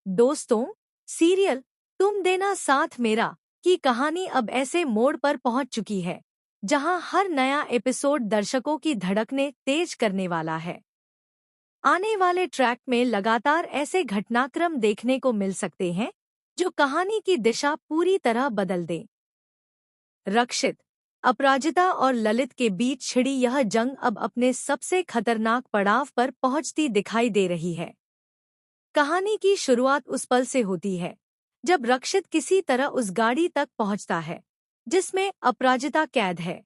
दोस्तों, सीरियल तुम देना साथ मेरा की कहानी अब ऐसे मोड़ पर पहुंच चुकी है जहां हर नया एपिसोड दर्शकों की धड़कने तेज करने वाला है। आने वाले ट्रैक में लगातार ऐसे घटनाक्रम देखने को मिल सकते हैं जो कहानी की दिशा पूरी तरह बदल दें। रक्षित, अपराजिता और ललित के बीच छिड़ी यह जंग अब अपने सबसे खतरनाक पड़ाव पर पहुंचती दिखाई दे रही है। कहानी की शुरुआत उस पल से होती है जब रक्षित किसी तरह उस गाड़ी तक पहुंचता है जिसमें अपराजिता कैद है।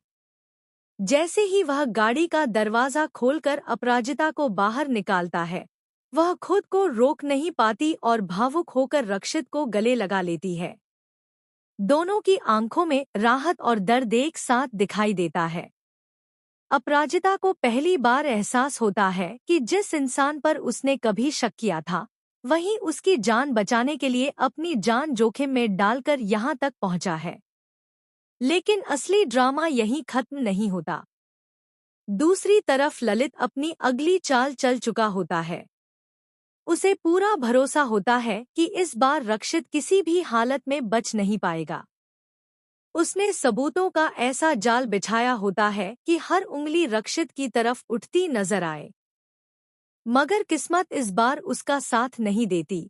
जैसे ही वह गाड़ी का दरवाजा खोलकर अपराजिता को बाहर निकालता है, वह खुद को रोक नहीं पाती और भावुक होकर रक्षित को गले लगा लेती है। दोनों की आंखों में राहत और दर्द एक साथ दिखाई देता है। अपराजिता को पहली बार एहसास होता है कि जिस इंसान पर उसने कभी शक किया था, वहीं उसकी जान बचाने के लिए अपनी जान जोखिम में डालकर यहाँ तक पहुँचा है। लेकिन असली ड्रामा यहीं खत्म नहीं होता। दूसरी तरफ ललित अपनी अगली चाल चल चुका होता है। उसे पूरा भरोसा होता है कि इस बार रक्षित किसी भी हालत में बच नहीं पाएगा। उसने सबूतों का ऐसा जाल बिछाया होता है कि हर उंगली रक्षित की तरफ उठती नजर आए। मगर किस्मत इस बार उसका साथ नहीं देती।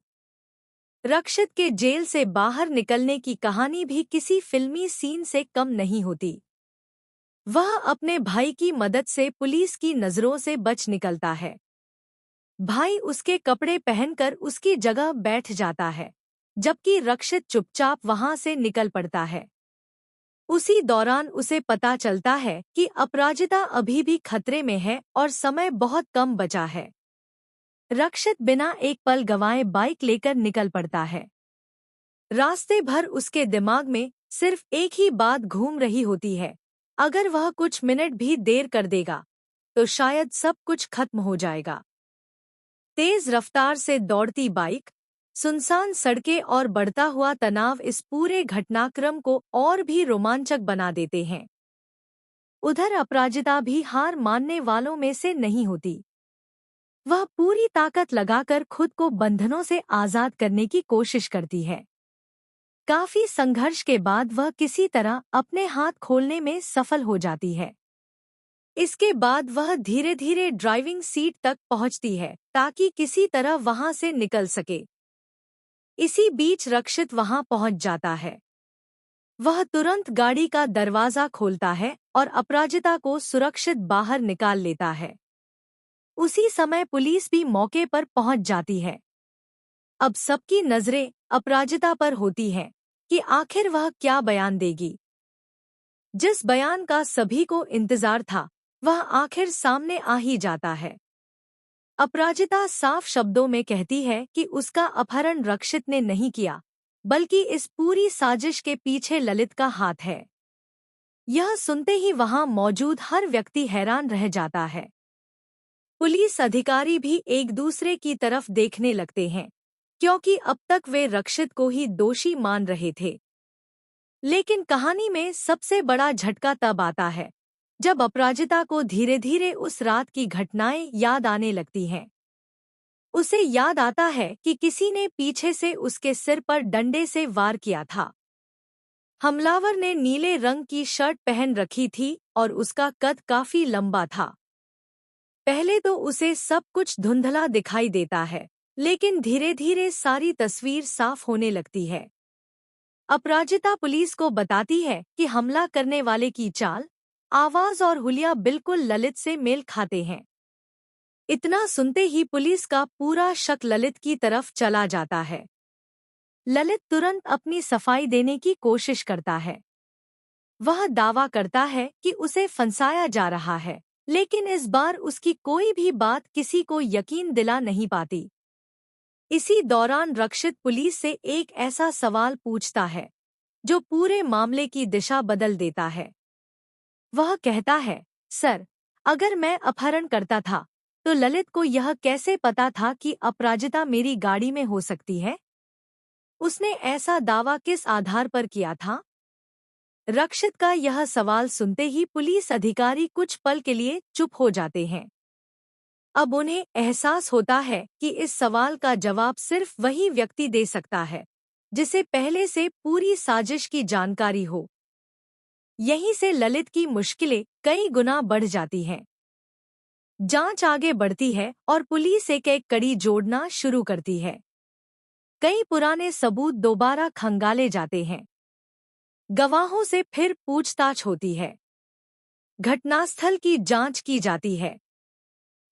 रक्षित के जेल से बाहर निकलने की कहानी भी किसी फिल्मी सीन से कम नहीं होती। वह अपने भाई की मदद से पुलिस की नजरों से बच निकलता है। भाई उसके कपड़े पहनकर उसकी जगह बैठ जाता है, जबकि रक्षित चुपचाप वहां से निकल पड़ता है। उसी दौरान उसे पता चलता है कि अपराजिता अभी भी खतरे में है और समय बहुत कम बचा है। रक्षित बिना एक पल गंवाए बाइक लेकर निकल पड़ता है। रास्ते भर उसके दिमाग में सिर्फ एक ही बात घूम रही होती है, अगर वह कुछ मिनट भी देर कर देगा तो शायद सब कुछ खत्म हो जाएगा। तेज रफ्तार से दौड़ती बाइक, सुनसान सड़कें और बढ़ता हुआ तनाव इस पूरे घटनाक्रम को और भी रोमांचक बना देते हैं। उधर अपराजिता भी हार मानने वालों में से नहीं होती। वह पूरी ताकत लगाकर खुद को बंधनों से आजाद करने की कोशिश करती है। काफी संघर्ष के बाद वह किसी तरह अपने हाथ खोलने में सफल हो जाती है। इसके बाद वह धीरे धीरे ड्राइविंग सीट तक पहुंचती है ताकि किसी तरह वहां से निकल सके। इसी बीच रक्षित वहां पहुंच जाता है। वह तुरंत गाड़ी का दरवाजा खोलता है और अपराजिता को सुरक्षित बाहर निकाल लेता है। उसी समय पुलिस भी मौके पर पहुंच जाती है। अब सबकी नजरें अपराजिता पर होती हैं कि आखिर वह क्या बयान देगी। जिस बयान का सभी को इंतजार था, वह आखिर सामने आ ही जाता है। अपराजिता साफ शब्दों में कहती है कि उसका अपहरण रक्षित ने नहीं किया, बल्कि इस पूरी साजिश के पीछे ललित का हाथ है। यह सुनते ही वहां मौजूद हर व्यक्ति हैरान रह जाता है। पुलिस अधिकारी भी एक दूसरे की तरफ देखने लगते हैं, क्योंकि अब तक वे रक्षित को ही दोषी मान रहे थे। लेकिन कहानी में सबसे बड़ा झटका तब आता है जब अपराजिता को धीरे धीरे उस रात की घटनाएं याद आने लगती हैं। उसे याद आता है कि किसी ने पीछे से उसके सिर पर डंडे से वार किया था। हमलावर ने नीले रंग की शर्ट पहन रखी थी और उसका कद काफी लंबा था। पहले तो उसे सब कुछ धुंधला दिखाई देता है, लेकिन धीरे धीरे सारी तस्वीर साफ होने लगती है। अपराजिता पुलिस को बताती है कि हमला करने वाले की चाल, आवाज और हुलिया बिल्कुल ललित से मेल खाते हैं। इतना सुनते ही पुलिस का पूरा शक ललित की तरफ चला जाता है। ललित तुरंत अपनी सफाई देने की कोशिश करता है। वह दावा करता है कि उसे फंसाया जा रहा है, लेकिन इस बार उसकी कोई भी बात किसी को यकीन दिला नहीं पाती। इसी दौरान रक्षित पुलिस से एक ऐसा सवाल पूछता है जो पूरे मामले की दिशा बदल देता है। वह कहता है, सर, अगर मैं अपहरण करता था तो ललित को यह कैसे पता था कि अपराजिता मेरी गाड़ी में हो सकती है? उसने ऐसा दावा किस आधार पर किया था? रक्षित का यह सवाल सुनते ही पुलिस अधिकारी कुछ पल के लिए चुप हो जाते हैं। अब उन्हें एहसास होता है कि इस सवाल का जवाब सिर्फ वही व्यक्ति दे सकता है जिसे पहले से पूरी साजिश की जानकारी हो। यहीं से ललित की मुश्किलें कई गुना बढ़ जाती हैं। जांच आगे बढ़ती है और पुलिस एक एक कड़ी जोड़ना शुरू करती है। कई पुराने सबूत दोबारा खंगाले जाते हैं। गवाहों से फिर पूछताछ होती है। घटनास्थल की जांच की जाती है।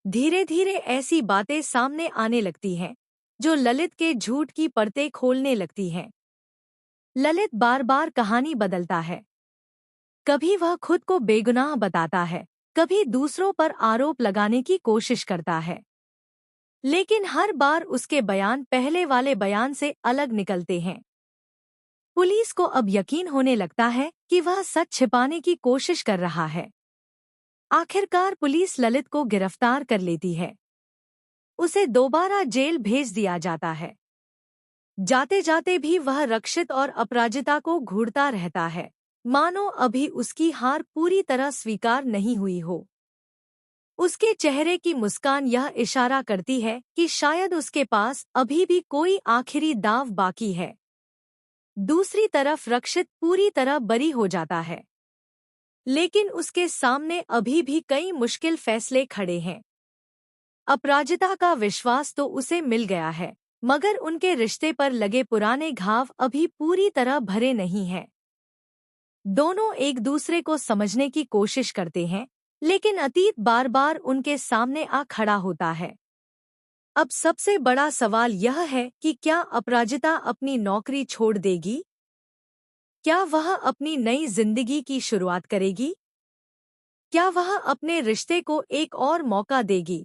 धीरे धीरे ऐसी बातें सामने आने लगती हैं जो ललित के झूठ की परतें खोलने लगती हैं। ललित बार बार कहानी बदलता है। कभी वह खुद को बेगुनाह बताता है, कभी दूसरों पर आरोप लगाने की कोशिश करता है, लेकिन हर बार उसके बयान पहले वाले बयान से अलग निकलते हैं। पुलिस को अब यकीन होने लगता है कि वह सच छिपाने की कोशिश कर रहा है। आखिरकार पुलिस ललित को गिरफ्तार कर लेती है। उसे दोबारा जेल भेज दिया जाता है। जाते जाते भी वह रक्षित और अपराजिता को घूरता रहता है, मानो अभी उसकी हार पूरी तरह स्वीकार नहीं हुई हो। उसके चेहरे की मुस्कान यह इशारा करती है कि शायद उसके पास अभी भी कोई आखिरी दांव बाकी है। दूसरी तरफ रक्षित पूरी तरह बरी हो जाता है, लेकिन उसके सामने अभी भी कई मुश्किल फैसले खड़े हैं। अपराजिता का विश्वास तो उसे मिल गया है, मगर उनके रिश्ते पर लगे पुराने घाव अभी पूरी तरह भरे नहीं हैं। दोनों एक दूसरे को समझने की कोशिश करते हैं, लेकिन अतीत बार बार उनके सामने आ खड़ा होता है। अब सबसे बड़ा सवाल यह है कि क्या अपराजिता अपनी नौकरी छोड़ देगी? क्या वह अपनी नई जिंदगी की शुरुआत करेगी? क्या वह अपने रिश्ते को एक और मौका देगी,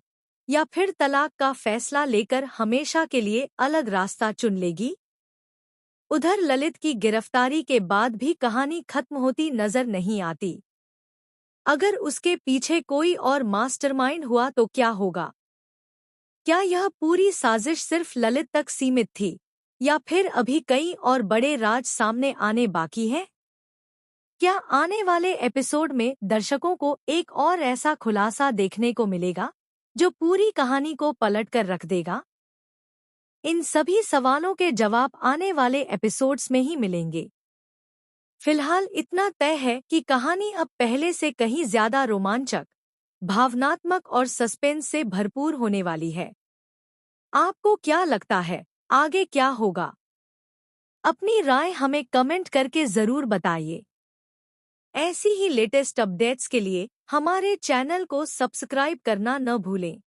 या फिर तलाक का फैसला लेकर हमेशा के लिए अलग रास्ता चुन लेगी? उधर ललित की गिरफ्तारी के बाद भी कहानी खत्म होती नजर नहीं आती। अगर उसके पीछे कोई और मास्टरमाइंड हुआ तो क्या होगा? क्या यह पूरी साजिश सिर्फ ललित तक सीमित थी, या फिर अभी कई और बड़े राज सामने आने बाकी हैं? क्या आने वाले एपिसोड में दर्शकों को एक और ऐसा खुलासा देखने को मिलेगा जो पूरी कहानी को पलट कर रख देगा? इन सभी सवालों के जवाब आने वाले एपिसोड्स में ही मिलेंगे। फिलहाल इतना तय है कि कहानी अब पहले से कहीं ज्यादा रोमांचक, भावनात्मक और सस्पेंस से भरपूर होने वाली है। आपको क्या लगता है, आगे क्या होगा? अपनी राय हमें कमेंट करके जरूर बताइए। ऐसी ही लेटेस्ट अपडेट्स के लिए हमारे चैनल को सब्सक्राइब करना न भूलें।